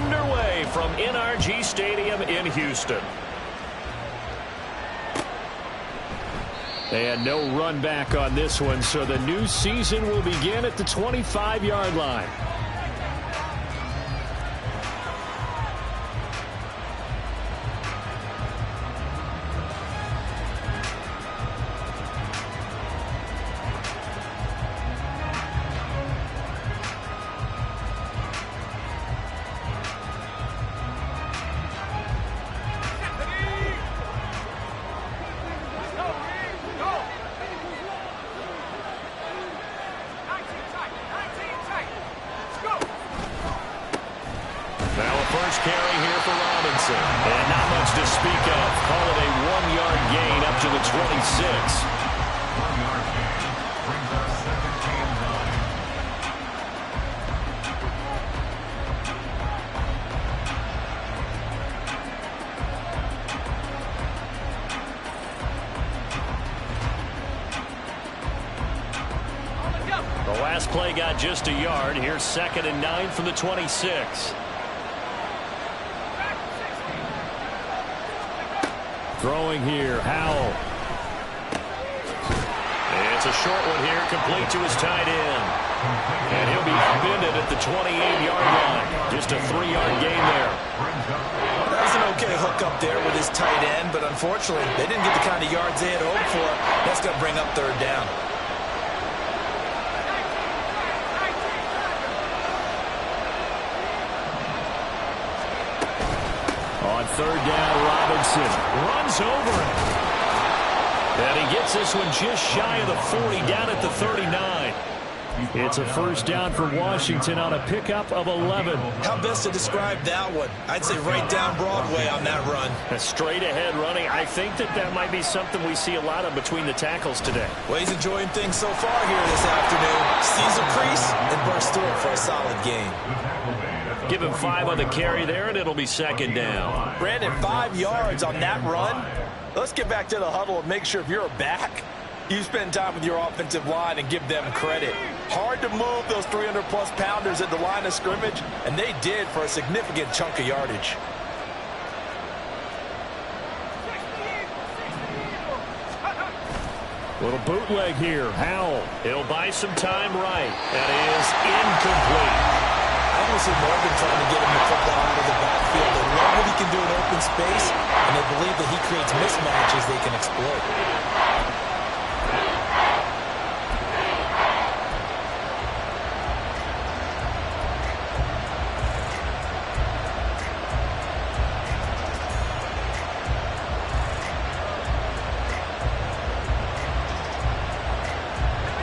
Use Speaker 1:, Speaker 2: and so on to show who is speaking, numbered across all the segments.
Speaker 1: underway from NRG Stadium in Houston. And no run back on this one, so the new season will begin at the 25-yard line. And not much to speak of. Call it a 1-yard gain up to the 26. The last play got just a yard. Here's 2nd and 9 from the 26. Throwing here, Howell. It's a short one here, complete to his tight end. And he'll be upended at the 28-yard line. Just a 3-yard gain there.
Speaker 2: That was an okay hook up there with his tight end, but unfortunately, they didn't get the kind of yards they had hoped for. That's going to bring up 3rd down.
Speaker 1: On 3rd down, Robinson runs over it. And he gets this one just shy of the 40, down at the 39. It's a 1st down for Washington on a pickup of 11.
Speaker 2: How best to describe that one? I'd say right down Broadway on that run.
Speaker 1: A straight ahead running. I think that might be something we see a lot of between the tackles today.
Speaker 2: Well, he's enjoying things so far here this afternoon. Sees a crease and bursts through it for a solid gain.
Speaker 1: Give him 5 on the carry there, and it'll be 2nd down.
Speaker 2: Brandon, 5 yards on that run. Let's get back to the huddle and make sure if you're a back, you spend time with your offensive line and give them credit. Hard to move those 300-plus pounders at the line of scrimmage, and they did for a significant chunk of yardage.
Speaker 1: Little bootleg here. Howell. He'll buy some time right. That is incomplete.
Speaker 2: I almost see Morgan trying to get him the football out of the backfield. They love what he can do in open space, and they believe that he creates mismatches they can exploit.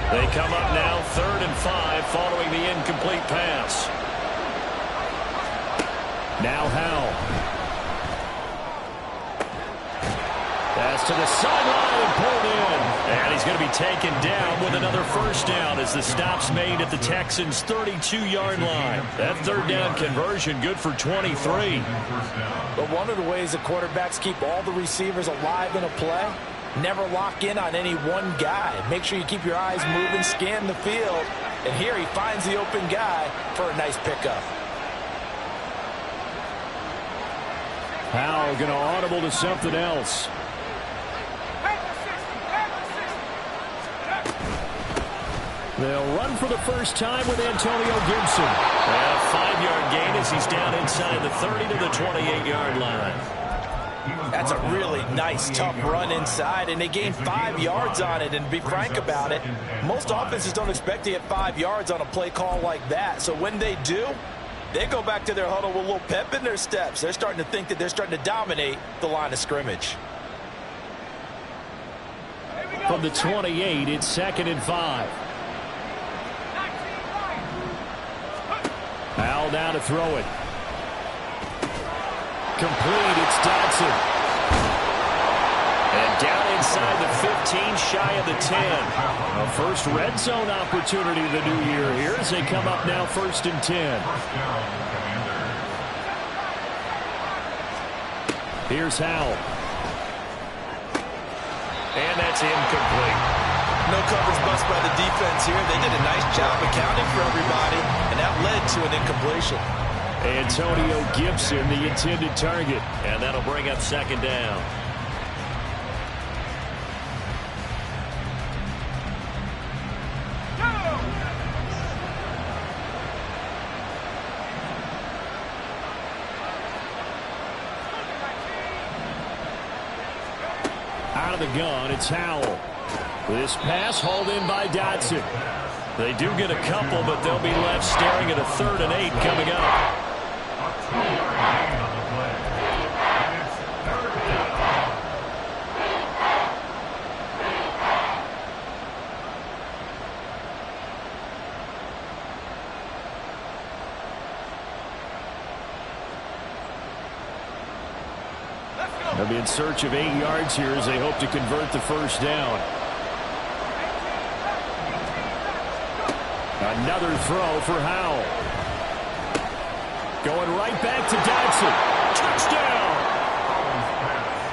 Speaker 1: They come up now 3rd and 5 following the incomplete pass. Now Howell. Pass to the sideline and pulled in. And he's going to be taken down with another 1st down as the stop's made at the Texans' 32-yard line. That 3rd down conversion good for 23.
Speaker 2: But one of the ways the quarterbacks keep all the receivers alive in a play, never lock in on any one guy. Make sure you keep your eyes moving, scan the field. And here he finds the open guy for a nice pickup.
Speaker 1: Howell going to audible to something else. They'll run for the first time with Antonio Gibson. And a 5-yard gain as he's down inside the 30 to the 28-yard line.
Speaker 2: That's a really nice, tough run inside, and they gained 5 yards on it. And to be frank about it, most offenses don't expect to get 5 yards on a play call like that. So when they do, they go back to their huddle with a little pep in their steps. They're starting to think that they're starting to dominate the line of scrimmage.
Speaker 1: From the 28, it's 2nd and 5. Howell down to throw it. Complete, it's Dodson. And down inside the 15, shy of the 10. A first red zone opportunity of the new year here as they come up now 1st and 10. Here's Howell. And that's incomplete.
Speaker 2: No coverage bust by the defense here. They did a nice job accounting for everybody, and that led to an incompletion.
Speaker 1: Antonio Gibson, the intended target. And that'll bring up second down. Out of the gun, it's Howell. This pass hauled in by Dodson. They do get a couple, but they'll be left staring at a 3rd and 8 coming up. They'll be in search of 8 yards here as they hope to convert the first down. Another throw for Howell. Going right back to Dodson. Touchdown!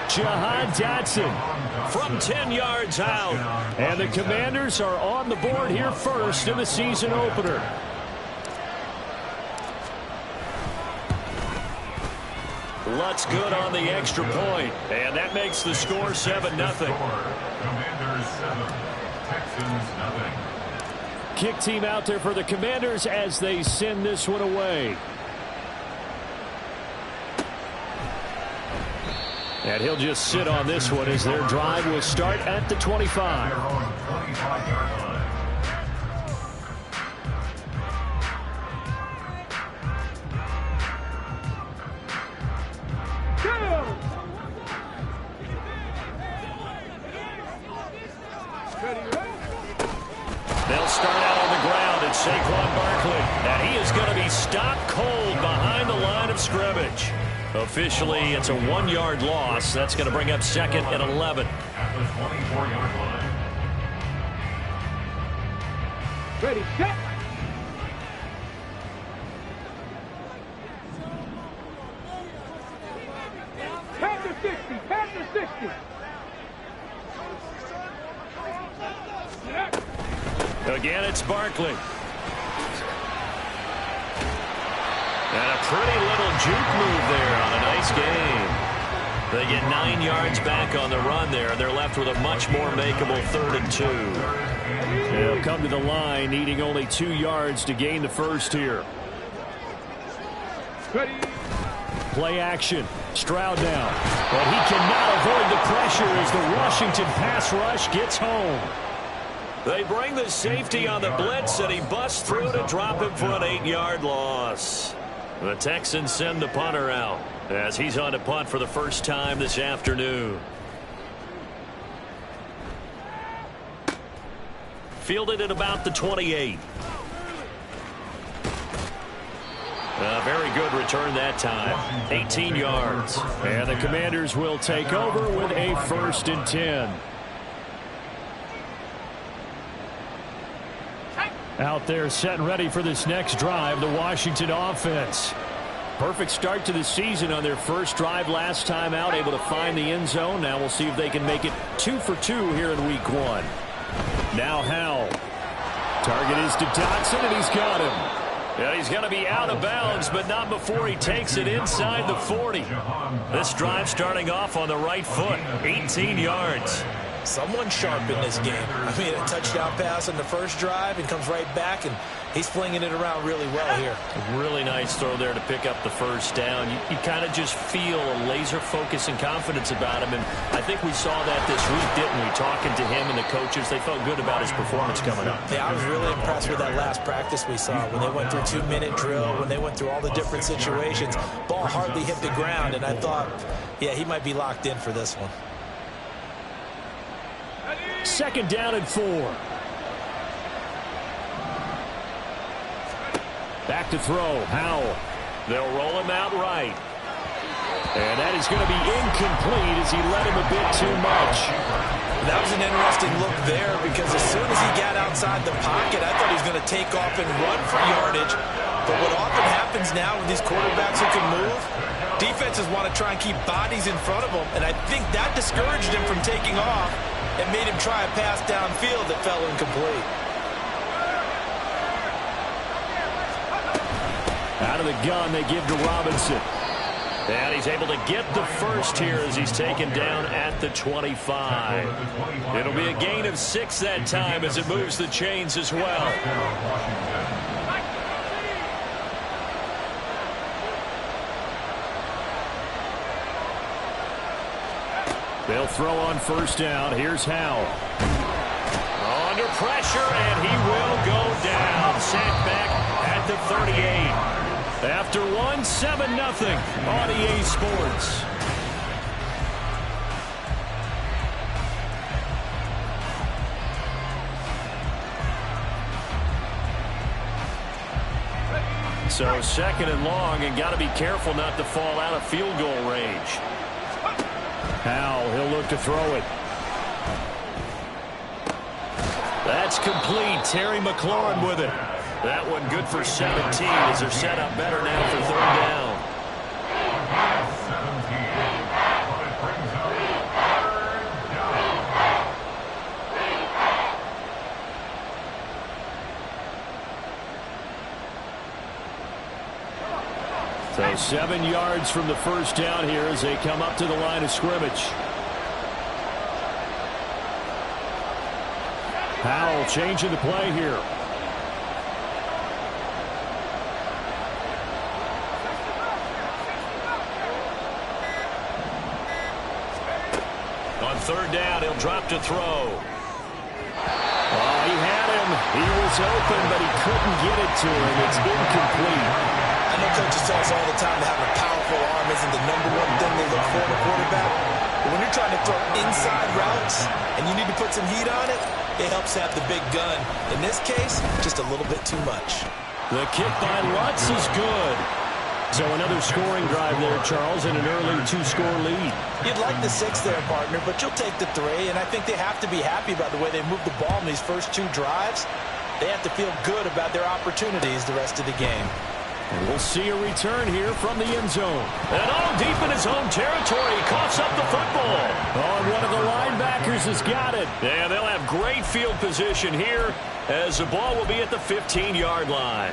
Speaker 1: Jahan Dodson from 10 yards out. And the Commanders are on the board here first in the season opener. Lutz good on the extra point. And that makes the score 7-0.
Speaker 3: Commanders 7, Texans 0.
Speaker 1: Kick team out there for the Commanders as they send this one away. And he'll just sit on this one as their drive will start at the 25. They'll start out on the ground at Saquon Barkley. And he is going to be stopped cold behind the line of scrimmage. Officially, it's a 1-yard loss. That's going to bring up second and 11.
Speaker 3: At the 24-yard line.
Speaker 4: Ready, set. Panther 60, Panther 60.
Speaker 1: Again, it's Barkley. And a pretty little juke move there on a nice game. They get 9 yards back on the run there. They're left with a much more makeable 3rd and 2. They'll come to the line needing only 2 yards to gain the first here.
Speaker 4: Ready.
Speaker 1: Play action. Stroud down. But he cannot avoid the pressure as the Washington pass rush gets home. They bring the safety on the blitz, and he busts through to drop him for an 8-yard loss. The Texans send the punter out as he's on to punt for the first time this afternoon. Fielded at about the 28. A very good return that time. 18 yards. And the Commanders will take over with a 1st and 10. Out there set and ready for this next drive, the Washington offense. Perfect start to the season on their first drive last time out, able to find the end zone. Now we'll see if they can make it 2 for 2 here in week 1. Now Howell. Target is to Dodson, and he's got him. Yeah, he's going to be out of bounds, but not before he takes it inside the 40. This drive starting off on the right foot, 18 yards.
Speaker 2: Someone sharp in this game. I mean, a touchdown pass on the first drive and comes right back, and he's flinging it around really well here.
Speaker 1: A really nice throw there to pick up the first down. You kind of just feel a laser focus and confidence about him, and I think we saw that this week, didn't we? Talking to him and the coaches, they felt good about his performance coming up.
Speaker 2: Yeah, I was really impressed with that last practice we saw when they went through 2-minute drill, when they went through all the different situations. Ball hardly hit the ground, and I thought, yeah, he might be locked in for this one.
Speaker 1: 2nd down and 4. Back to throw. Howell. They'll roll him out right. And that is going to be incomplete as he led him a bit too much.
Speaker 2: That was an interesting look there because as soon as he got outside the pocket, I thought he was going to take off and run for yardage. But what often happens now with these quarterbacks who can move, defenses want to try and keep bodies in front of them. And I think that discouraged him from taking off and made him try a pass downfield that fell incomplete.
Speaker 1: Out of the gun, they give to Robinson. And he's able to get the first here as he's taken down at the 25. It'll be a gain of 6 that time as it moves the chains as well. They'll throw on first down. Here's Howell. Under pressure, and he will go down. Sacked back at the 38. After 1, 7-0 on EA Sports. So second and long, and got to be careful not to fall out of field goal range. Howell, he'll look to throw it. That's complete. Terry McLaurin with it. That one good for 17 as they're set up better now for third down. So 7 yards from the first down here as they come up to the line of scrimmage. Howell changing the play here. On third down, he'll drop to throw. Oh, he had him. He was open, but he couldn't get it to him. It's incomplete.
Speaker 2: I know coaches tell us all the time that having a powerful arm isn't the #1 thing they look for in a quarterback. But when you're trying to throw inside routes and you need to put some heat on it, it helps have the big gun. In this case, just a little bit too much.
Speaker 1: The kick by Lutz is good. So another scoring drive there, Charles, and an early 2-score lead.
Speaker 2: You'd like the 6 there, partner, but you'll take the 3, and I think they have to be happy about the way they moved the ball in these first 2 drives. They have to feel good about their opportunities the rest of the game.
Speaker 1: And we'll see a return here from the end zone. And all deep in his home territory, he coughs up the football. Oh, and one of the linebackers has got it. Yeah, they'll have great field position here as the ball will be at the 15-yard line.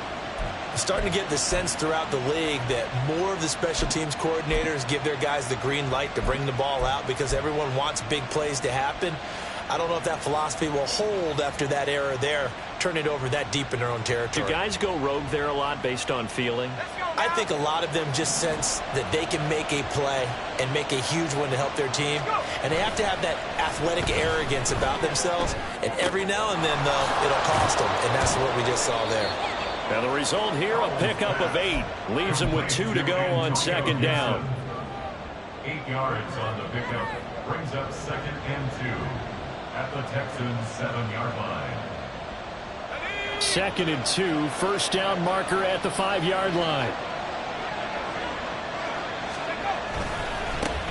Speaker 2: Starting to get the sense throughout the league that more of the special teams coordinators give their guys the green light to bring the ball out because everyone wants big plays to happen. I don't know if that philosophy will hold after that era there, turn it over that deep in their own territory.
Speaker 1: Do guys go rogue there a lot based on feeling?
Speaker 2: I think a lot of them just sense that they can make a play and make a huge one to help their team. And they have to have that athletic arrogance about themselves. And every now and then, though, it'll cost them. And that's what we just saw there.
Speaker 1: And the result here, a pickup of 8. Leaves them with 2 to go on second down.
Speaker 3: 8 yards on the pickup. Brings up 2nd and 2 at the Texans' 7-yard line.
Speaker 1: 2nd and 2. First down marker at the 5-yard line.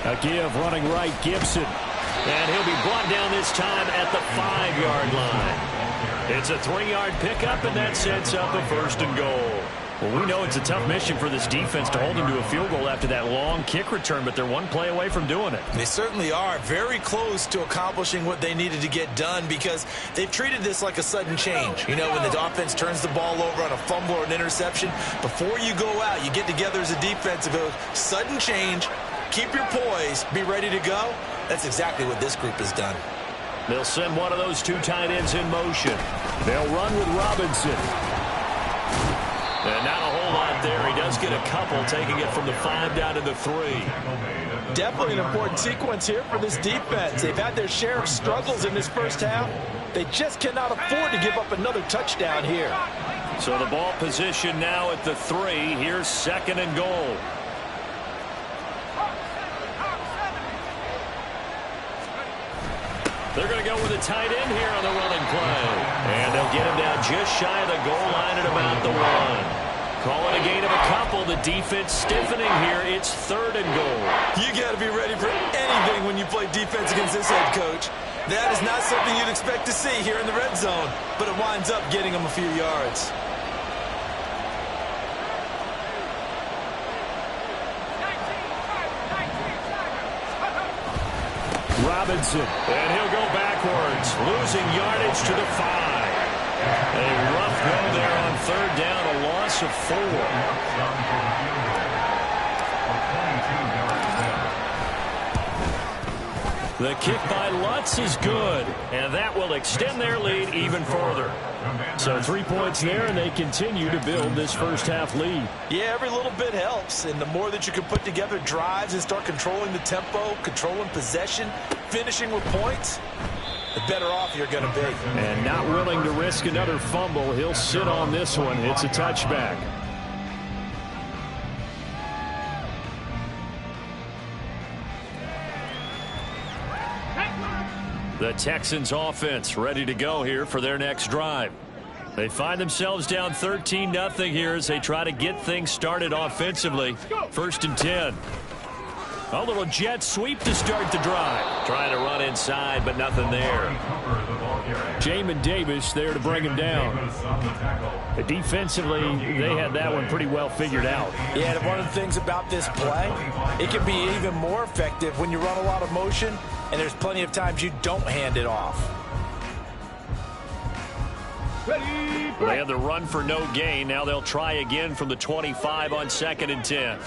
Speaker 1: A give running right, Gibson. And he'll be brought down this time at the 5-yard line. It's a 3-yard pickup, and that sets up a 1st and goal. Well, we know it's a tough mission for this defense to hold them to a field goal after that long kick return, but they're one play away from doing it.
Speaker 2: They certainly are very close to accomplishing what they needed to get done because they've treated this like a sudden change. You know, when the offense turns the ball over on a fumble or an interception, before you go out, you get together as a defense and go, sudden change, keep your poise, be ready to go. That's exactly what this group has done.
Speaker 1: They'll send one of those 2 tight ends in motion. They'll run with Robinson. And not a whole lot there. He does get a couple, taking it from the 5 down to the 3.
Speaker 2: Definitely an important sequence here for this defense. They've had their share of struggles in this first half. They just cannot afford to give up another touchdown here.
Speaker 1: So the ball position now at the 3. Here's 2nd and goal. They're going to go with a tight end here on the running play. And they'll get him down just shy of the goal line at about the 1. Call it a gain of a couple. The defense stiffening here. It's 3rd and goal.
Speaker 2: You got to be ready for anything when you play defense against this head coach. That is not something you'd expect to see here in the red zone, but it winds up getting him a few yards.
Speaker 1: Robinson, and he'll go backwards, losing yardage to the 5. A rough go there on third down, a loss of 4. The kick by Lutz is good, and that will extend their lead even further. So 3 points there, and they continue to build this first half lead.
Speaker 2: Yeah, every little bit helps, and the more that you can put together drives and start controlling the tempo, controlling possession, finishing with points, the better off you're going to be.
Speaker 1: And not willing to risk another fumble, he'll sit on this one. It's a touchback. The Texans offense ready to go here for their next drive. They find themselves down 13-0 here as they try to get things started offensively. 1st and 10. A little jet sweep to start the drive. Trying to run inside, but nothing there. Jamin Davis there to bring him down. Defensively, they had that one pretty well figured out.
Speaker 2: Yeah, and one of the things about this play, it can be even more effective when you run a lot of motion, and there's plenty of times you don't hand it off.
Speaker 1: They had the run for no gain. Now they'll try again from the 25 on 2nd and 10.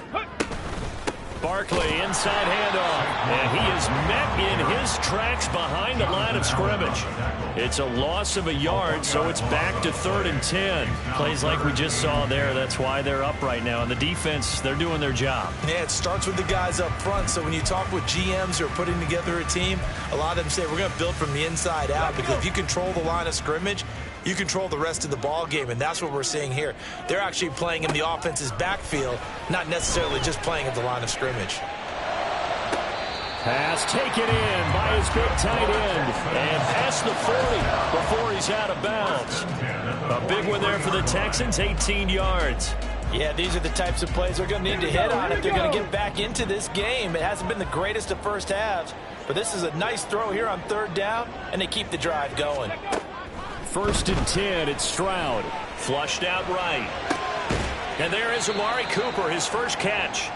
Speaker 1: Barkley inside handoff, and he is met in his tracks behind the line of scrimmage. It's a loss of a yard, so it's back to 3rd and 10. Plays like we just saw there. That's why they're up right now. And the defense, they're doing their job.
Speaker 2: Yeah, it starts with the guys up front. So when you talk with GMs who are putting together a team, a lot of them say we're going to build from the inside out, because if you control the line of scrimmage, you control the rest of the ball game, and that's what we're seeing here. They're actually playing in the offense's backfield, not necessarily just playing at the line of scrimmage.
Speaker 1: Pass taken in by his big tight end, and past the 40 before he's out of bounds. A big one there for the Texans, 18 yards.
Speaker 2: Yeah, these are the types of plays they're going to need to hit on if they're going to get back into this game. It hasn't been the greatest of first halves, but this is a nice throw here on 3rd down, and they keep the drive going.
Speaker 1: 1st and 10, it's Stroud. Flushed out right. And there is Amari Cooper, his first catch.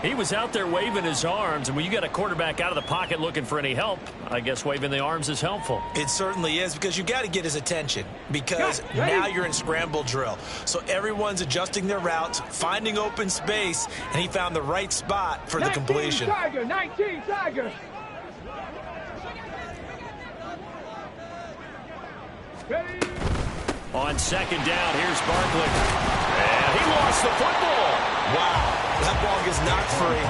Speaker 1: He was out there waving his arms, and when you got a quarterback out of the pocket looking for any help, I guess waving the arms is helpful.
Speaker 2: It certainly is, because you got to get his attention, because now you're in scramble drill. So everyone's adjusting their routes, finding open space, and he found the right spot for the completion.
Speaker 4: 19 Tiger.
Speaker 1: On 2nd down, here's Barkley. And he lost the football.
Speaker 2: Wow, that ball gets knocked free,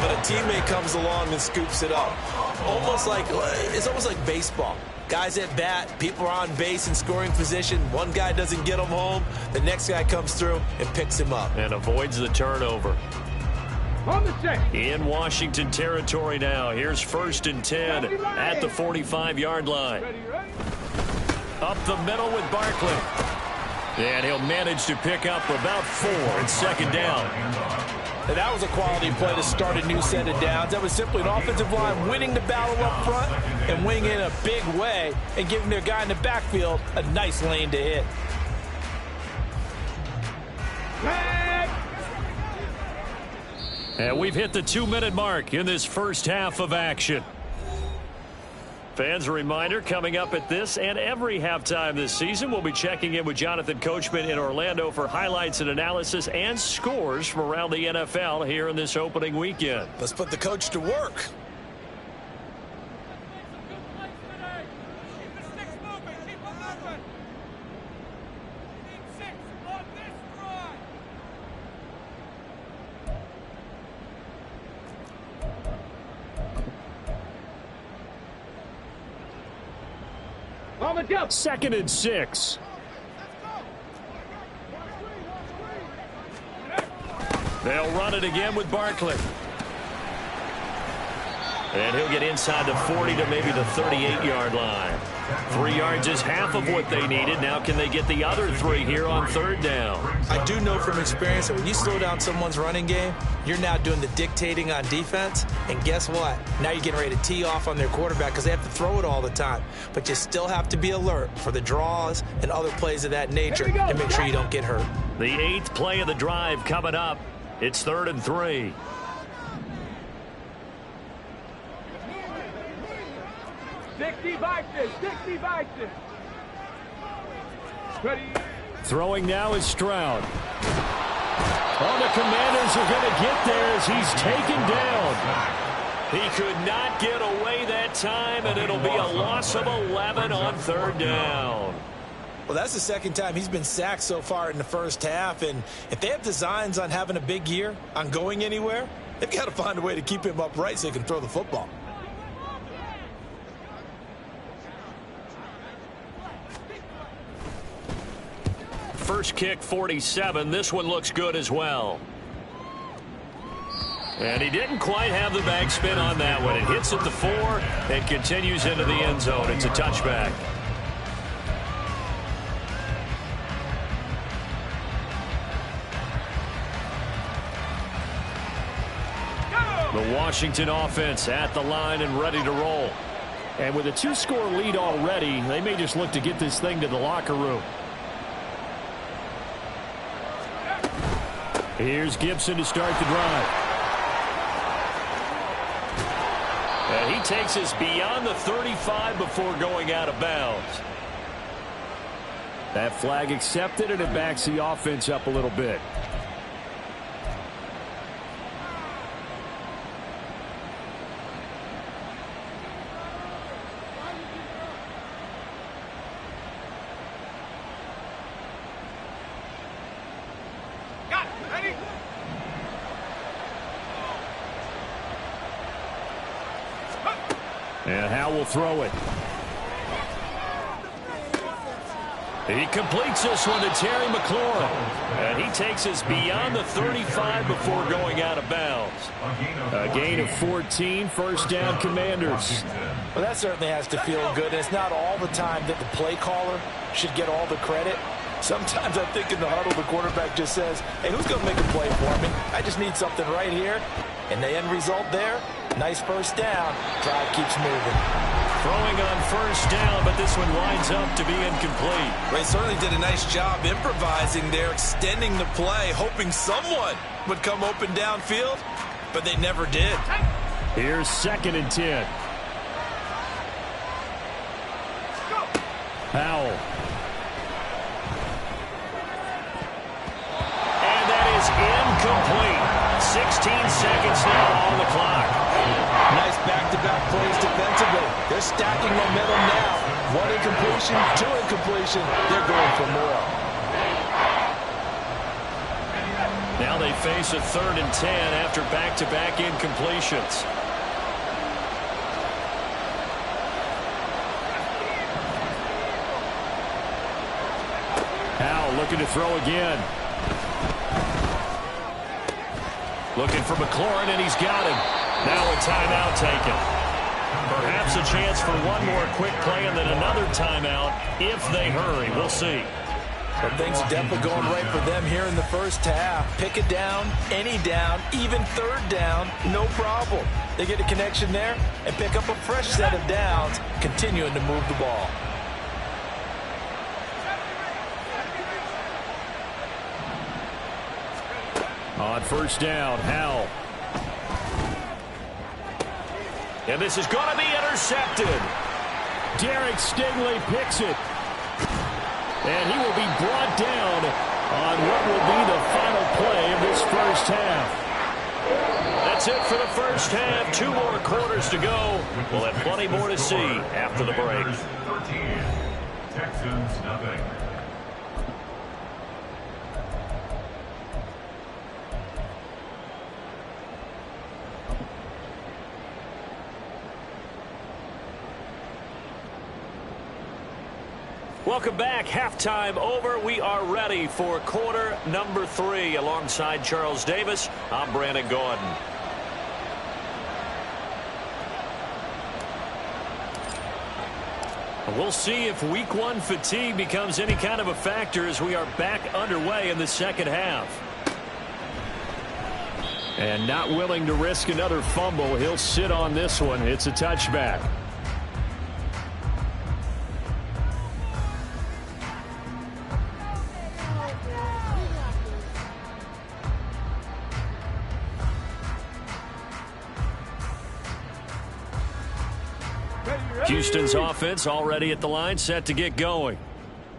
Speaker 2: but a teammate comes along and scoops it up. It's almost like baseball. Guys at bat, people are on base in scoring position. One guy doesn't get him home. The next guy comes through and picks him up.
Speaker 1: And avoids the turnover.
Speaker 4: On the check.
Speaker 1: In Washington territory now. Here's 1st and 10 at the 45-yard line. Up the middle with Barkley. And he'll manage to pick up about 4 and 2nd down.
Speaker 2: And that was a quality play to start a new set of downs. That was simply an offensive line winning the battle up front and winning in a big way and giving their guy in the backfield a nice lane to hit.
Speaker 1: And we've hit the 2-minute mark in this first half of action. Fans, a reminder, coming up at this and every halftime this season, we'll be checking in with Jonathan Coachman in Orlando for highlights and analysis and scores from around the NFL here in this opening weekend.
Speaker 2: Let's put the coach to work.
Speaker 4: On the jump.
Speaker 1: 2nd and 6. They'll run it again with Barkley. And he'll get inside the 40 to maybe the 38-yard line. 3 yards is half of what they needed. Now can they get the other 3 here on 3rd down?
Speaker 2: I do know from experience that when you slow down someone's running game, you're now doing the dictating on defense. And guess what? Now you're getting ready to tee off on their quarterback because they have to throw it all the time. But you still have to be alert for the draws and other plays of that nature and make sure you don't get hurt.
Speaker 1: The 8th play of the drive coming up. It's 3rd and 3.
Speaker 4: Ready.
Speaker 1: Throwing now is Stroud. Oh, the Commanders are going to get there as he's taken down. He could not get away that time, and it'll be a loss of 11 on third down.
Speaker 2: Well, that's the second time he's been sacked so far in the first half, and if they have designs on having a big year, on going anywhere, they've got to find a way to keep him upright so he can throw the football.
Speaker 1: First kick, 47. This one looks good as well. And he didn't quite have the backspin on that one. It hits at the 4 and continues into the end zone. It's a touchback. The Washington offense at the line and ready to roll. And with a 2-score lead already, they may just look to get this thing to the locker room. Here's Gibson to start the drive. And he takes us beyond the 35 before going out of bounds. That flag accepted, and it backs the offense up a little bit. And Howe will throw it. He completes this one to Terry McLaurin. And he takes us beyond the 35 before going out of bounds. A gain of 14, first down Commanders.
Speaker 2: Well, that certainly has to feel good. And it's not all the time that the play caller should get all the credit. Sometimes I think in the huddle, the quarterback just says, hey, who's going to make a play for me? I just need something right here. And the end result there, nice first down. Drive keeps moving.
Speaker 1: Throwing on first down, but this one winds up to be incomplete.
Speaker 2: They certainly did a nice job improvising there, extending the play, hoping someone would come open downfield, but they never did.
Speaker 1: Here's 2nd and 10. Powell. And that is incomplete. 16 seconds now on the clock.
Speaker 2: Nice back-to-back plays defensively. They're stacking momentum now. 1 incompletion, 2 incompletion. They're going for more.
Speaker 1: Now they face a 3rd and 10 after back-to-back incompletions. Howe looking to throw again. Looking for McLaurin, and he's got him. Now a timeout taken. Perhaps a chance for one more quick play and then another timeout if they hurry. We'll see.
Speaker 2: But things are definitely going right for them here in the first half. Pick it down, any down, even 3rd down, no problem. They get a connection there and pick up a fresh set of downs, continuing to move the ball.
Speaker 1: On first down, Howell. And this is going to be intercepted. Derek Stingley picks it. And he will be brought down on what will be the final play of this first half. That's it for the first half. 2 more quarters to go. We'll have plenty more to see after the break.
Speaker 3: 13, Texans nothing.
Speaker 1: Welcome back. Halftime over. We are ready for quarter number 3. Alongside Charles Davis, I'm Brandon Gordon. We'll see if week 1 fatigue becomes any kind of a factor as we are back underway in the second half. And not willing to risk another fumble, he'll sit on this one. It's a touchback. Houston's offense already at the line, set to get going.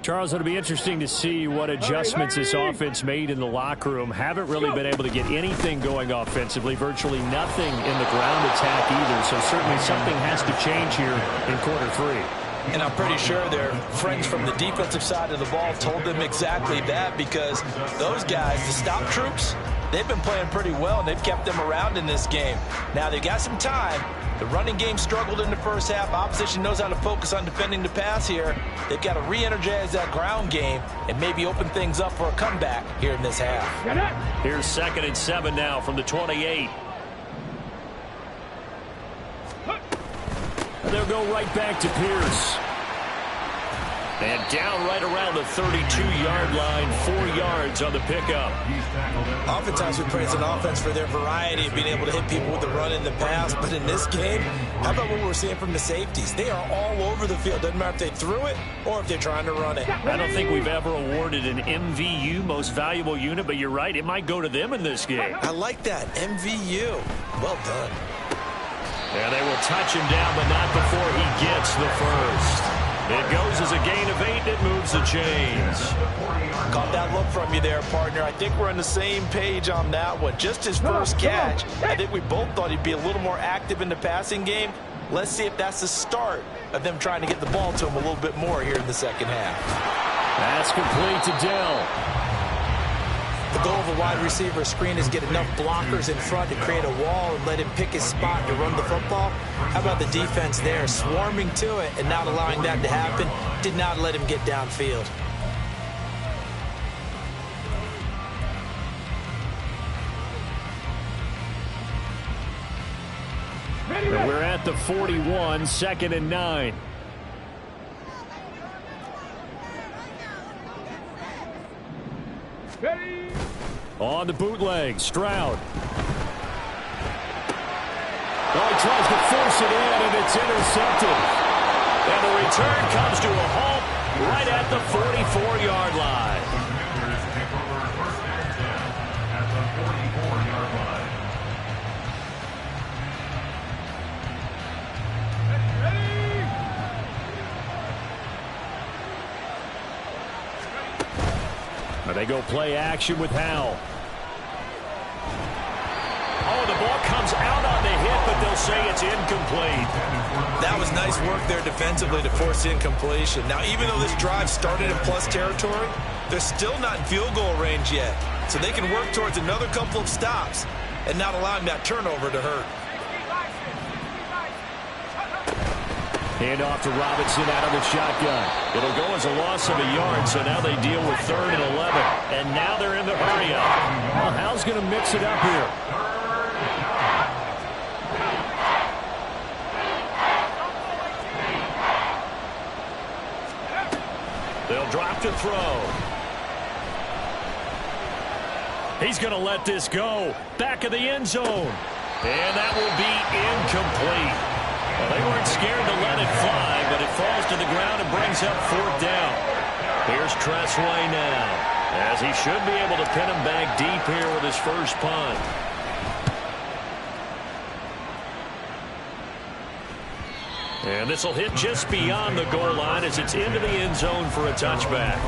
Speaker 1: Charles, it'll be interesting to see what adjustments this offense made in the locker room. Haven't really been able to get anything going offensively, virtually nothing in the ground attack either. So certainly something has to change here in quarter 3.
Speaker 2: And I'm pretty sure their friends from the defensive side of the ball told them exactly that, because those guys, the stop troops, they've been playing pretty well, and they've kept them around in this game. Now, they've got some time. The running game struggled in the first half. Opposition knows how to focus on defending the pass here. They've got to re-energize that ground game and maybe open things up for a comeback here in this half.
Speaker 1: Here's 2nd and 7 now from the 28. They'll go right back to Pierce. And down right around the 32-yard line, 4 yards on the pickup.
Speaker 2: Oftentimes we praise an offense for their variety of being able to hit people with the run and the pass. But in this game, how about what we're seeing from the safeties? They are all over the field. Doesn't matter if they threw it or if they're trying to run it.
Speaker 1: I don't think we've ever awarded an MVU, most valuable unit, but you're right, it might go to them in this game.
Speaker 2: I like that, MVU. Well done.
Speaker 1: And they will touch him down, but not before he gets the first. It goes as a gain of 8. It moves the chains.
Speaker 2: Caught that look from you there, partner. I think we're on the same page on that one. Just his first catch. I think we both thought he'd be a little more active in the passing game. Let's see if that's the start of them trying to get the ball to him a little bit more here in the second half.
Speaker 1: That's complete to Dell.
Speaker 2: The goal of a wide receiver screen is get enough blockers in front to create a wall and let him pick his spot to run the football. How about the defense there, swarming to it and not allowing that to happen? Did not let him get downfield.
Speaker 1: And we're at the 41, 2nd and 9. On the bootleg, Stroud. Oh, he tries to force it in, and it's intercepted. And the return comes to a halt right at the 44-yard line.
Speaker 3: At the 44-yard line.
Speaker 1: They go play action with Howell. Oh, the ball comes out on the hit, but they'll say it's incomplete.
Speaker 2: That was nice work there defensively to force incompletion. Now, even though this drive started in plus territory, they're still not in field goal range yet. So they can work towards another couple of stops and not allowing that turnover to hurt.
Speaker 1: Hand off to Robinson out of the shotgun. It'll go as a loss of a yard, so now they deal with 3rd and 11. And now they're in the hurry-up. Well, Hal's going to mix it up here. They'll drop to throw. He's going to let this go. Back of the end zone. And that will be incomplete. Well, they weren't scared to let it fly, but it falls to the ground and brings up 4th down. Here's Tressway now, as he should be able to pin him back deep here with his first punt. And this will hit just beyond the goal line as it's into the end zone for a touchback.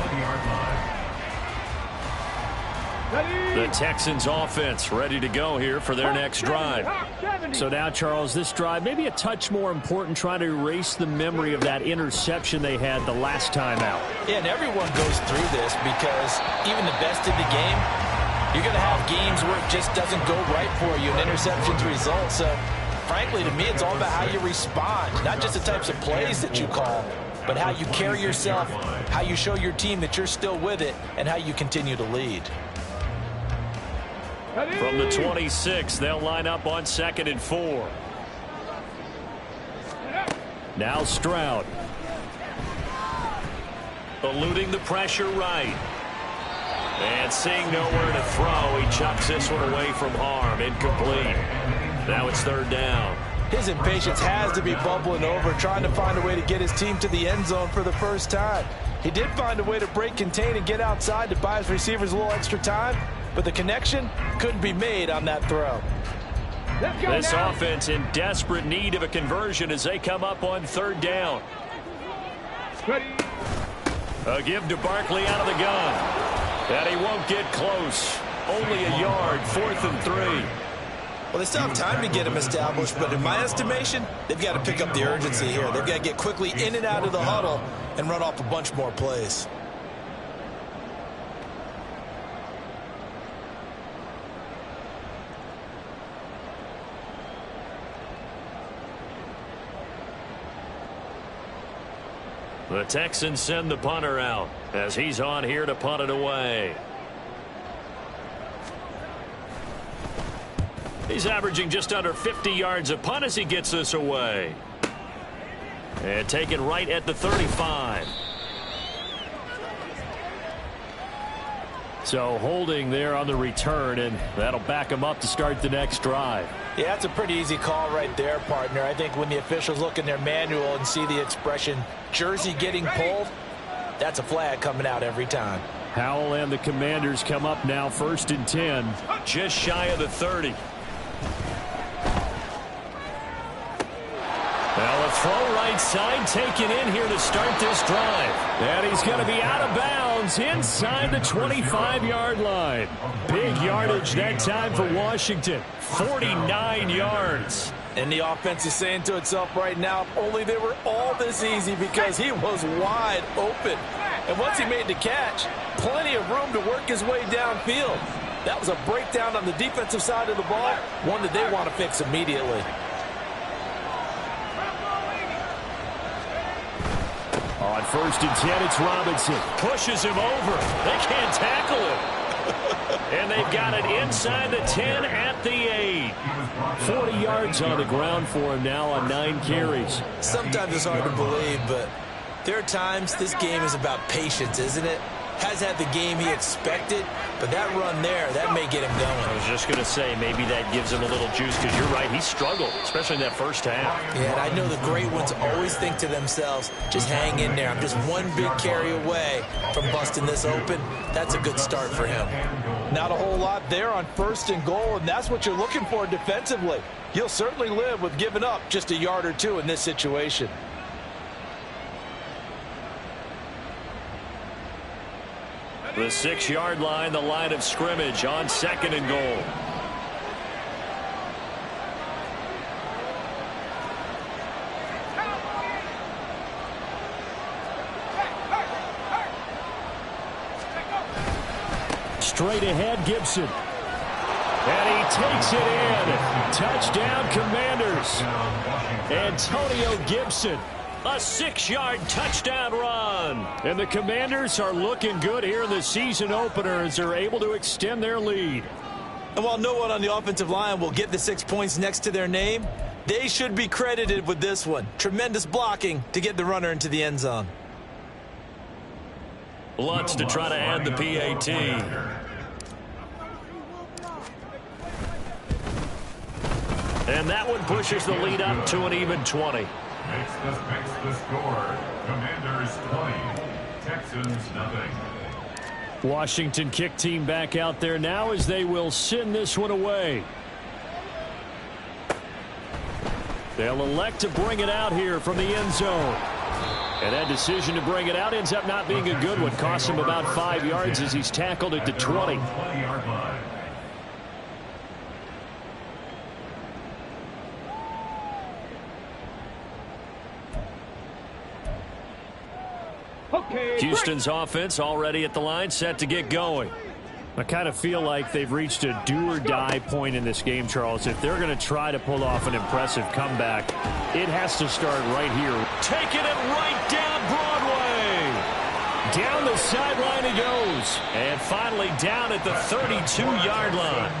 Speaker 1: The Texans offense ready to go here for their next drive. So now, Charles, this drive maybe a touch more important, trying to erase the memory of that interception they had the last time out.
Speaker 2: Yeah, and everyone goes through this because even the best in the game, you're going to have games where it just doesn't go right for you and interceptions result. So, frankly, to me, it's all about how you respond, not just the types of plays that you call, but how you carry yourself, how you show your team that you're still with it, and how you continue to lead.
Speaker 1: From the 26, they'll line up on 2nd and 4. Now Stroud. Eluding the pressure right. And seeing nowhere to throw, he chucks this one away from harm. Incomplete. Now it's 3rd down.
Speaker 2: His impatience has to be bubbling over, trying to find a way to get his team to the end zone for the first time. He did find a way to break contain and get outside to buy his receivers a little extra time, but the connection couldn't be made on that throw.
Speaker 1: This offense in desperate need of a conversion as they come up on 3rd down. A give to Barkley out of the gun. And he won't get close. Only a yard, 4th and 3.
Speaker 2: Well, they still have time to get him established, but in my estimation, they've got to pick up the urgency here. They've got to get quickly in and out of the huddle and run off a bunch more plays.
Speaker 1: The Texans send the punter out as he's on here to punt it away. He's averaging just under 50 yards a punt as he gets this away. And taken right at the 35. So holding there on the return, and that'll back him up to start the next drive.
Speaker 2: Yeah, that's a pretty easy call right there, partner. I think when the officials look in their manual and see the expression jersey getting pulled, that's a flag coming out every time.
Speaker 1: Howell and the Commanders come up now 1st and 10. Just shy of the 30. Well, a throw right side taken in here to start this drive. And he's going to be out of bounds inside the 25-yard line. Big yardage that time for Washington. 49 yards.
Speaker 2: And the offense is saying to itself right now, if only they were all this easy, because he was wide open. And once he made the catch, plenty of room to work his way downfield. That was a breakdown on the defensive side of the ball, one that they want to fix immediately.
Speaker 1: On 1st and 10, it's Robinson. Pushes him over. They can't tackle him. And they've got it inside the 10 at the 8. 40 yards on the ground for him now on 9 carries.
Speaker 2: Sometimes it's hard to believe, but there are times this game is about patience, isn't it? Has had the game he expected, but that run there, that may get him going.
Speaker 1: I was just going to say, maybe that gives him a little juice, because you're right, he struggled, especially in that first half.
Speaker 2: Yeah, and I know the great ones always think to themselves, just hang in there. I'm just one big carry away from busting this open. That's a good start for him. Not a whole lot there on 1st and goal, and that's what you're looking for defensively. You'll certainly live with giving up just a yard or two in this situation.
Speaker 1: The 6-yard line, the line of scrimmage on 2nd and goal. Straight ahead, Gibson. And he takes it in. Touchdown, Commanders. Antonio Gibson. A 6-yard touchdown run. And the Commanders are looking good here in the season opener as they're able to extend their lead.
Speaker 2: And while no one on the offensive line will get the 6 points next to their name, they should be credited with this one. Tremendous blocking to get the runner into the end zone.
Speaker 1: Lutz to try to add the PAT. And that one pushes the lead up to an even 20.
Speaker 3: Makes the score. Commanders 20. Texans nothing.
Speaker 1: Washington kick team back out there now as they will send this one away. They'll elect to bring it out here from the end zone. And that decision to bring it out ends up not being a good one. Costs him about 5 yards as he's tackled at the 20.
Speaker 3: 20-yard line.
Speaker 1: Houston's offense already at the line, set to get going. I kind of feel like they've reached a do-or-die point in this game, Charles. If they're going to try to pull off an impressive comeback, it has to start right here. Taking it right down Broadway. Down the sideline he goes. And finally down at the 32-yard line.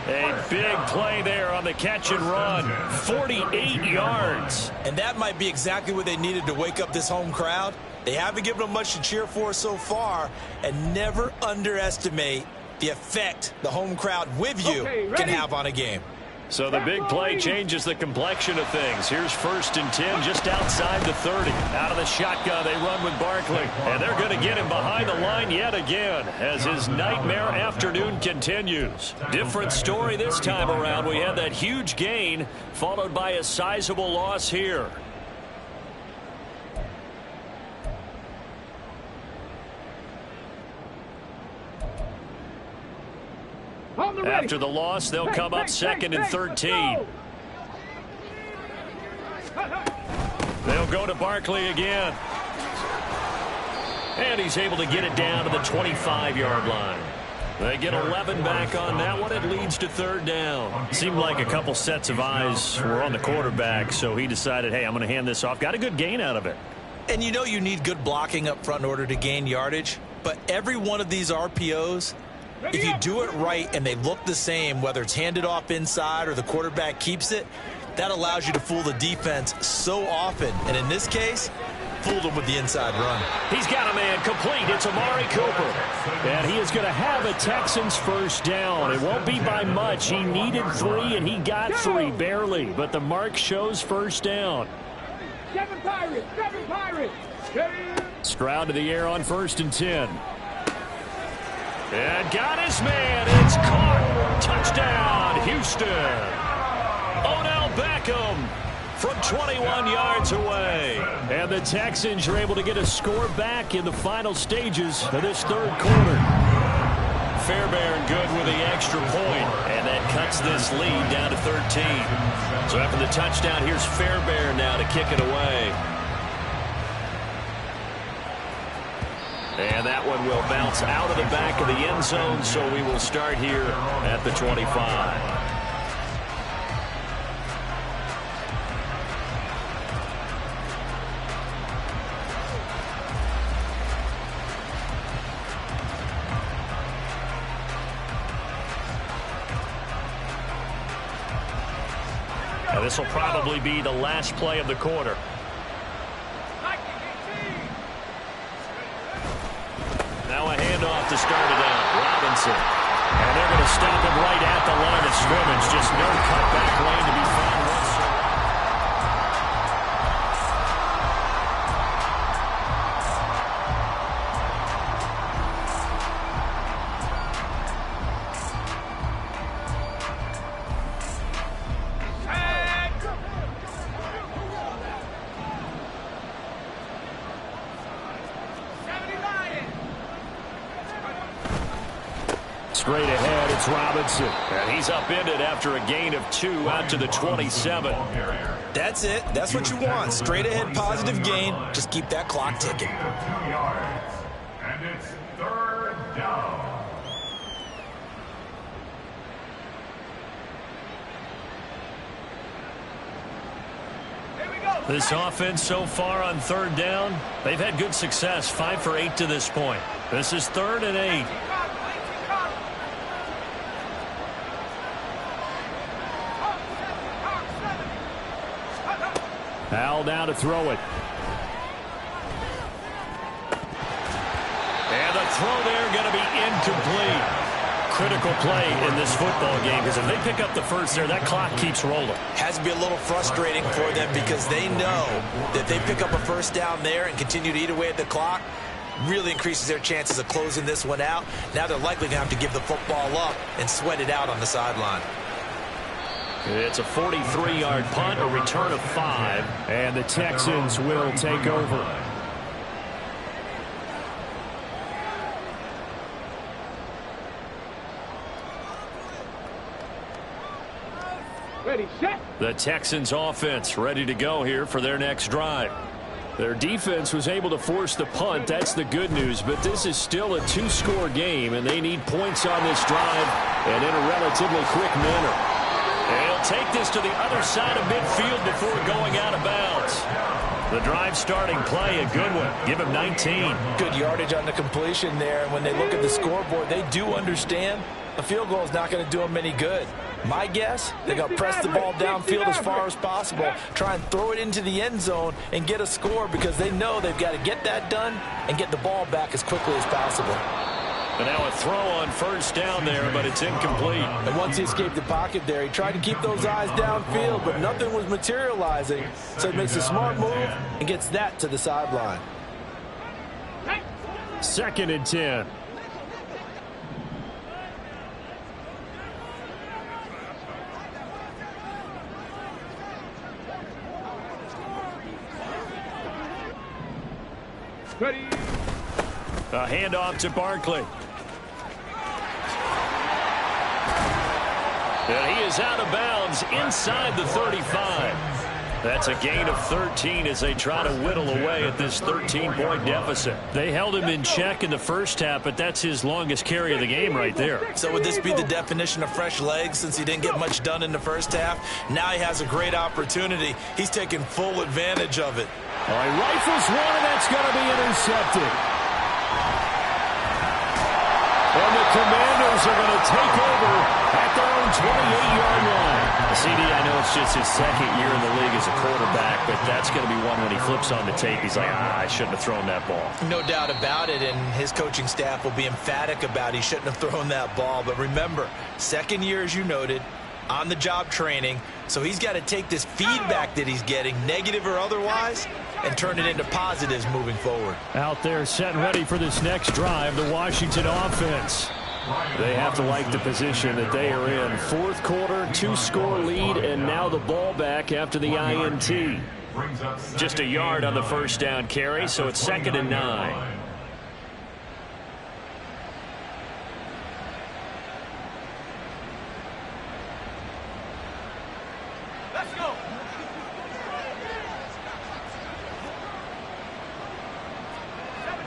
Speaker 1: A big play there on the catch and run. 48 yards.
Speaker 2: And that might be exactly what they needed to wake up this home crowd. They haven't given them much to cheer for so far, and never underestimate the effect the home crowd with you can have on a game.
Speaker 1: So the big play changes the complexion of things. Here's 1st and 10 just outside the 30. Out of the shotgun, they run with Barkley. And they're going to get him behind the line yet again as his nightmare afternoon continues. Different story this time around. We had that huge gain followed by a sizable loss here. After the loss, they'll come up second and 13. They'll go to Barkley again. And he's able to get it down to the 25-yard line. They get 11 back on that one. It leads to third down. Seemed like a couple sets of eyes were on the quarterback, so he decided, hey, I'm going to hand this off. Got a good gain out of it.
Speaker 2: And you know you need good blocking up front in order to gain yardage. But every one of these RPOs, if you do it right and they look the same, whether it's handed off inside or the quarterback keeps it, that allows you to fool the defense so often. And in this case, fooled him with the inside run.
Speaker 1: He's got a man complete. It's Amari Cooper. And he is going to have a Texans first down. It won't be by much. He needed 3, and he got 3, barely. But the mark shows first down.
Speaker 4: 7 Pirates, 7 Pirates.
Speaker 1: Stroud to the air on 1st and 10. And got his man. It's caught. Touchdown, Houston. Odell Beckham from 21 yards away. And the Texans are able to get a score back in the final stages of this third quarter. Fairbairn good with the extra point, and that cuts this lead down to 13. So after the touchdown, here's Fairbairn now to kick it away. And that one will bounce out of the back of the end zone, so we will start here at the 25. And this will probably be the last play of the quarter. Now a handoff to start it out. Robinson. And they're going to stop him right at the line of scrimmage. Just no cutback lane to be found whatsoever. Straight ahead, it's Robinson. And he's upended after a gain of 2 out to the 27.
Speaker 2: That's it. That's what you want. Straight ahead, positive gain. Just keep that clock ticking.
Speaker 3: 2 yards. And it's third down.
Speaker 1: This offense so far on third down, they've had good success. 5 for 8 to this point. This is 3rd and 8. Al now to throw it. And the throw there going to be incomplete. Critical play in this football game, because if they pick up the first there, that clock keeps rolling.
Speaker 2: Has to be a little frustrating for them because they know that they pick up a first down there and continue to eat away at the clock, really increases their chances of closing this one out. Now they're likely going to have to give the football up and sweat it out on the sideline.
Speaker 1: It's a 43-yard punt, a return of 5, and the Texans will take over.
Speaker 4: Ready, set.
Speaker 1: The Texans offense ready to go here for their next drive. Their defense was able to force the punt. That's the good news, but this is still a 2-score game, and they need points on this drive and in a relatively quick manner. And he'll take this to the other side of midfield before going out of bounds. The drive starting play, a good one. Give him 19.
Speaker 2: Good yardage on the completion there. And when they look at the scoreboard, they do understand a field goal is not going to do them any good. My guess, they're going to press the ball downfield as far as possible, try and throw it into the end zone and get a score because they know they've got to get that done and get the ball back as quickly as possible.
Speaker 1: And now a throw on first down there, but it's incomplete.
Speaker 2: And once he escaped the pocket there, he tried to keep those eyes downfield, but nothing was materializing. So he makes a smart move and gets that to the sideline.
Speaker 1: 2nd and 10.
Speaker 4: Ready.
Speaker 1: A handoff to Barkley. And he is out of bounds inside the 35. That's a gain of 13 as they try to whittle away at this 13-point deficit. They held him in check in the first half, but that's his longest carry of the game right there.
Speaker 2: So would this be the definition of fresh legs since he didn't get much done in the first half? Now he has a great opportunity. He's taking full advantage of it.
Speaker 1: All right, rifles one, and that's going to be intercepted. And the Commanders are going to take over at their own 28-yard line. CD, I know it's just his second year in the league as a quarterback, but that's going to be one when he flips on the tape. He's like, I shouldn't have thrown that ball.
Speaker 2: No doubt about it, and his coaching staff will be emphatic about he shouldn't have thrown that ball. But remember, second year, as you noted, on-the-job training, so he's got to take this feedback that he's getting, negative or otherwise, and turn it into positives moving forward.
Speaker 1: Out there set and ready for this next drive, the Washington offense. They have to like the position that they are in. Fourth quarter, 2-score lead, and now the ball back after the INT. Just a yard on the first down carry, so it's 2nd and 9.
Speaker 4: Let's go.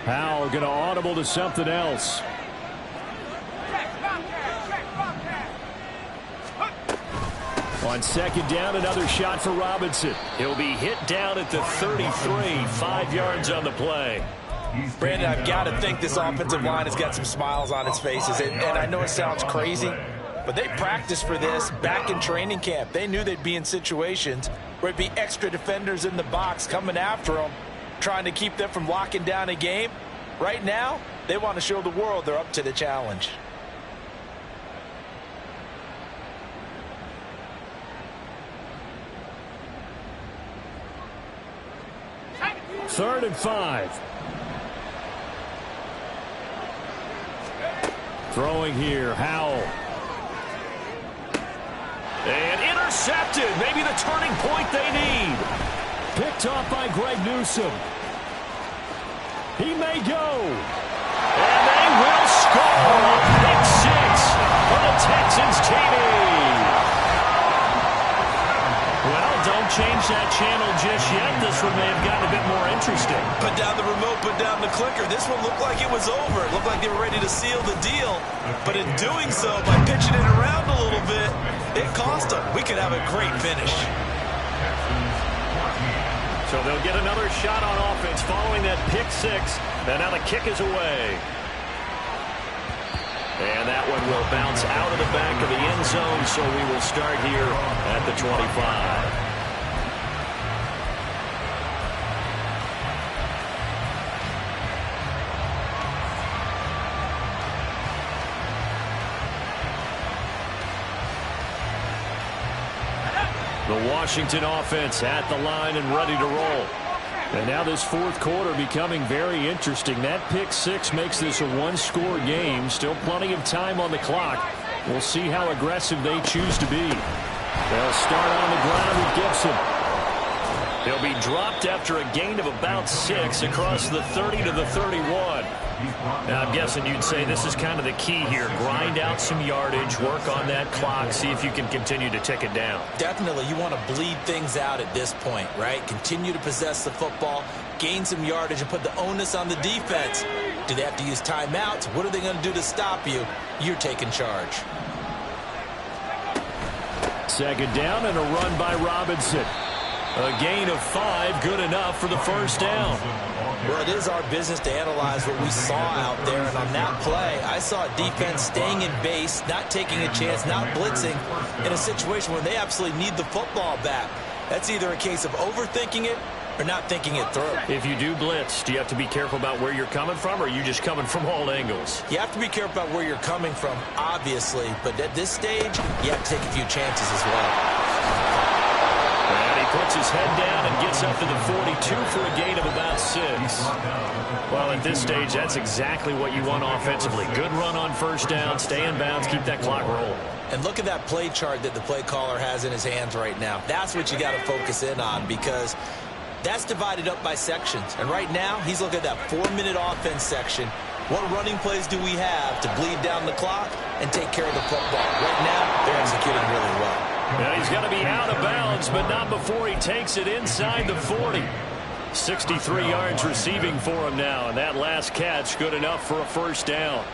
Speaker 1: Howell going to audible to something else. On 2nd down, another shot for Robinson. He'll be hit down at the 33, 5 yards on the play.
Speaker 2: Brandon, I've got to think this offensive line has got some smiles on its faces. And I know it sounds crazy, but they practiced for this back in training camp. They knew they'd be in situations where it'd be extra defenders in the box coming after them, trying to keep them from locking down a game. Right now, they want to show the world they're up to the challenge.
Speaker 1: Third and 5. Throwing here, Howell. And intercepted. Maybe the turning point they need. Picked off by Greg Newsome. He may go. And they will score. Pick 6 for the Texans TV. Well, don't change that channel just yet. This one may have gotten a bit more interesting.
Speaker 2: Put down the remote, put down the clicker. This one looked like it was over. It looked like they were ready to seal the deal. But in doing so, by pitching it around a little bit, it cost them. We could have a great finish.
Speaker 1: So they'll get another shot on offense following that pick 6. And now the kick is away. And that one will bounce out of the back of the end zone, so we will start here at the 25. The Washington offense at the line and ready to roll. And now this fourth quarter becoming very interesting. That pick 6 makes this a 1-score game. Still plenty of time on the clock. We'll see how aggressive they choose to be. They'll start on the ground with Gibson. He'll be dropped after a gain of about 6 across the 30 to the 31. Now, I'm guessing you'd say this is kind of the key here. Grind out some yardage, work on that clock, see if you can continue to tick it down.
Speaker 2: Definitely, you want to bleed things out at this point, right? Continue to possess the football, gain some yardage, and put the onus on the defense. Do they have to use timeouts? What are they going to do to stop you? You're taking charge.
Speaker 1: 2nd down and a run by Robinson. A gain of 5, good enough for the first down.
Speaker 2: Well, it is our business to analyze what we saw out there, and on that play, I saw a defense staying in base, not taking a chance, not blitzing, in a situation where they absolutely need the football back. That's either a case of overthinking it or not thinking it through.
Speaker 1: If you do blitz, do you have to be careful about where you're coming from, or are you just coming from all angles?
Speaker 2: You have to be careful about where you're coming from, obviously, but at this stage, you have to take a few chances as well.
Speaker 1: And he puts his head down and gets up to the 42 for a gain of about 6. Well, at this stage, that's exactly what you want offensively. Good run on first down, stay in bounds, keep that clock rolling.
Speaker 2: And look at that play chart that the play caller has in his hands right now. That's what you got to focus in on, because that's divided up by sections. And right now, he's looking at that 4-minute offense section What running plays do we have to bleed down the clock and take care of the football? Right now, they're executing really well.
Speaker 1: Now he's going to be out of bounds, but not before he takes it inside the 40. 63 yards receiving for him now, and that last catch good enough for a first down.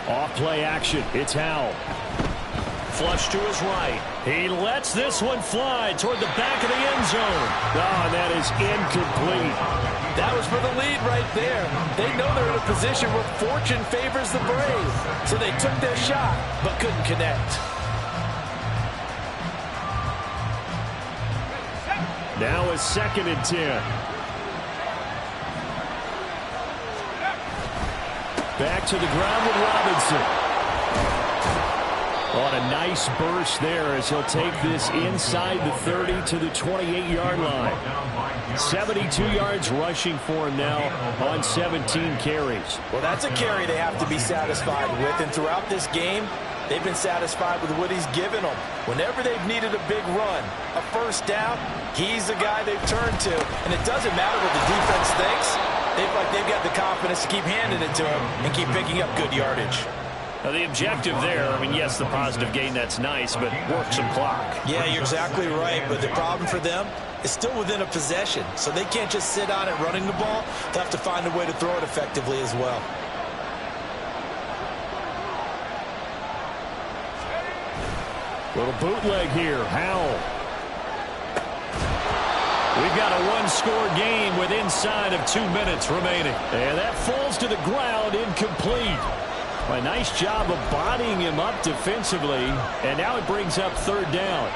Speaker 1: Off-play action. It's Howell. Flush to his right. He lets this one fly toward the back of the end zone. Oh, and that is incomplete.
Speaker 2: That was for the lead right there. They know they're in a position where fortune favors the brave. So they took their shot, but couldn't connect.
Speaker 1: Now it's 2nd and 10. Back to the ground with Robinson. On a nice burst there as he'll take this inside the 30 to the 28-yard line. 72 yards rushing for him now on 17 carries.
Speaker 2: Well, that's a carry they have to be satisfied with. And throughout this game, they've been satisfied with what he's given them. Whenever they've needed a big run, a first down, he's the guy they've turned to. And it doesn't matter what the defense thinks. They've got the confidence to keep handing it to him and keep picking up good yardage.
Speaker 1: Now the objective there, I mean, yes, the positive gain, that's nice, but work some clock.
Speaker 2: Yeah, you're exactly right, but the problem for them is still within a possession, so they can't just sit on it running the ball. They'll have to find a way to throw it effectively as well.
Speaker 1: Little bootleg here, Howell. We've got a one-score game with inside of 2 minutes remaining. And that falls to the ground, incomplete. A nice job of bodying him up defensively. And now it brings up 3rd down.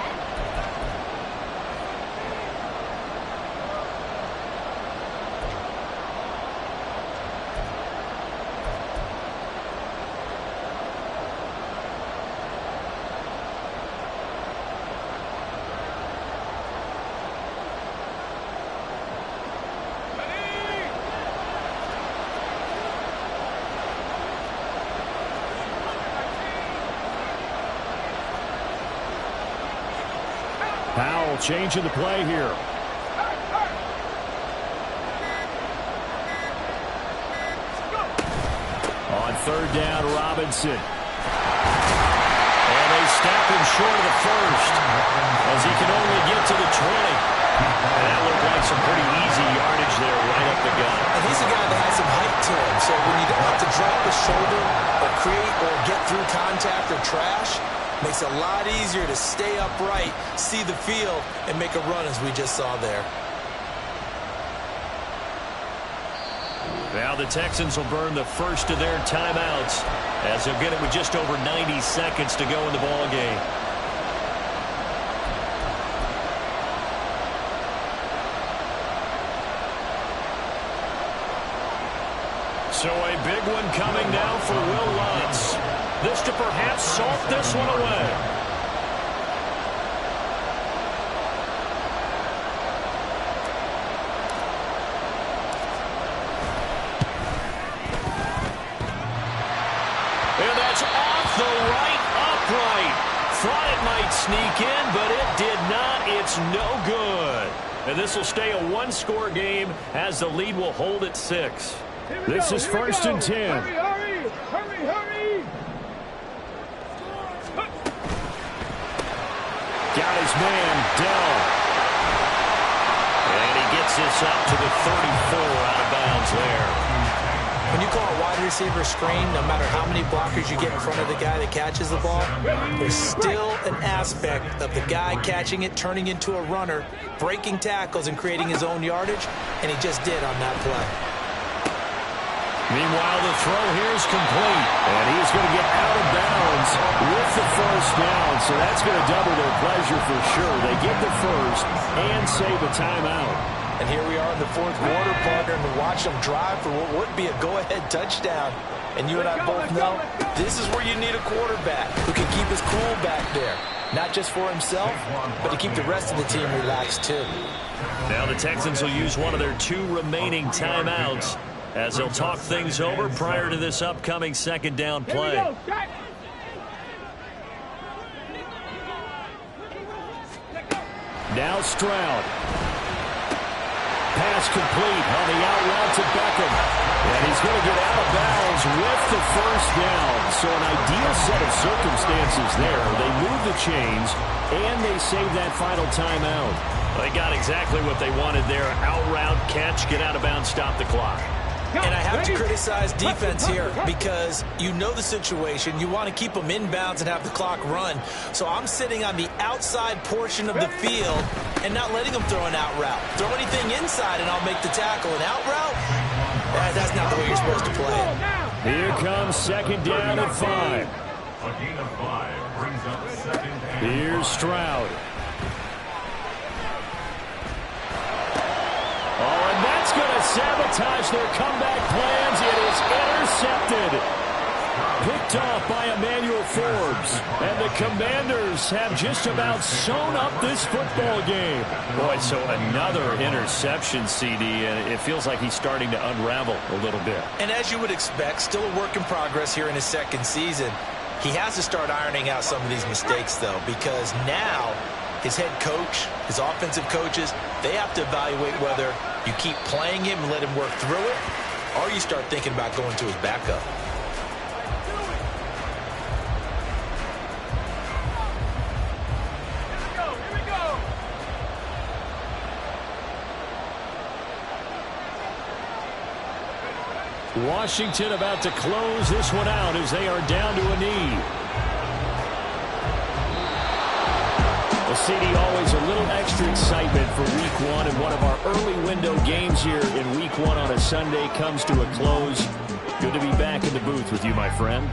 Speaker 1: Powell changing the play here. On 3rd down, Robinson. And they stop him short of the first as he can only get to the 20. And that looked like some pretty easy yardage there right up the gut.
Speaker 2: And he's a guy that has some height to him, so when you don't have to drop his shoulder or create or get through contact or trash, makes it a lot easier to stay upright, see the field, and make a run as we just saw there.
Speaker 1: Now the Texans will burn the first of their timeouts as they'll get it with just over 90 seconds to go in the ball game. So a big one coming now for Will Lutz. This to perhaps salt this one away. And that's off the right upright. Thought it might sneak in, but it did not. It's no good. And this will stay a one-score game as the lead will hold at 6. This is 1st and 10.
Speaker 4: Hurry, hurry, hurry, hurry.
Speaker 1: Got his man, Dell. And he gets this up to the 34 out of bounds there.
Speaker 2: When you call a wide receiver screen, no matter how many blockers you get in front of the guy that catches the ball, there's still an aspect of the guy catching it, turning into a runner, breaking tackles and creating his own yardage, and he just did on that play.
Speaker 1: Meanwhile, the throw here is complete, and he's going to get out of bounds with the first down, so that's going to double their pleasure for sure. They get the first and save a timeout.
Speaker 2: And here we are in the 4th quarter, partner, and to watch them drive for what would be a go-ahead touchdown. And you and I both know this is where you need a quarterback who can keep his cool back there. Not just for himself, but to keep the rest of the team relaxed too.
Speaker 1: Now the Texans will use one of their 2 remaining timeouts as he'll talk things over prior to this upcoming second down play. Now Stroud. Pass complete on the out route to Beckham. And he's going to get out of bounds with the first down. So an ideal set of circumstances there. They move the chains, and they save that final timeout. They got exactly what they wanted there. Out route, catch, get out of bounds, stop the clock.
Speaker 2: And I have to criticize defense here because you know the situation. You want to keep them inbounds and have the clock run. So I'm sitting on the outside portion of the field and not letting them throw an out route. Throw anything inside and I'll make the tackle. An out route? That's not the way you're supposed to play it.
Speaker 1: Here comes second down at 5.
Speaker 3: A gain of 5 brings up second and 5.
Speaker 1: Here's Stroud. Oh, and that's going to sabotage their comeback plans. It is intercepted. Picked off by Emmanuel Forbes. And the Commanders have just about sewn up this football game. Boy, so another interception, CD, and it feels like he's starting to unravel a little bit.
Speaker 2: And as you would expect, still a work in progress here in his second season. He has to start ironing out some of these mistakes, though, because now his head coach, his offensive coaches, they have to evaluate whether you keep playing him and let him work through it, or you start thinking about going to his backup.
Speaker 1: Washington about to close this one out as they are down to a knee. Well, CD, always a little extra excitement for Week 1, and one of our early window games here in Week 1 on a Sunday comes to a close. Good to be back in the booth with you, my friend.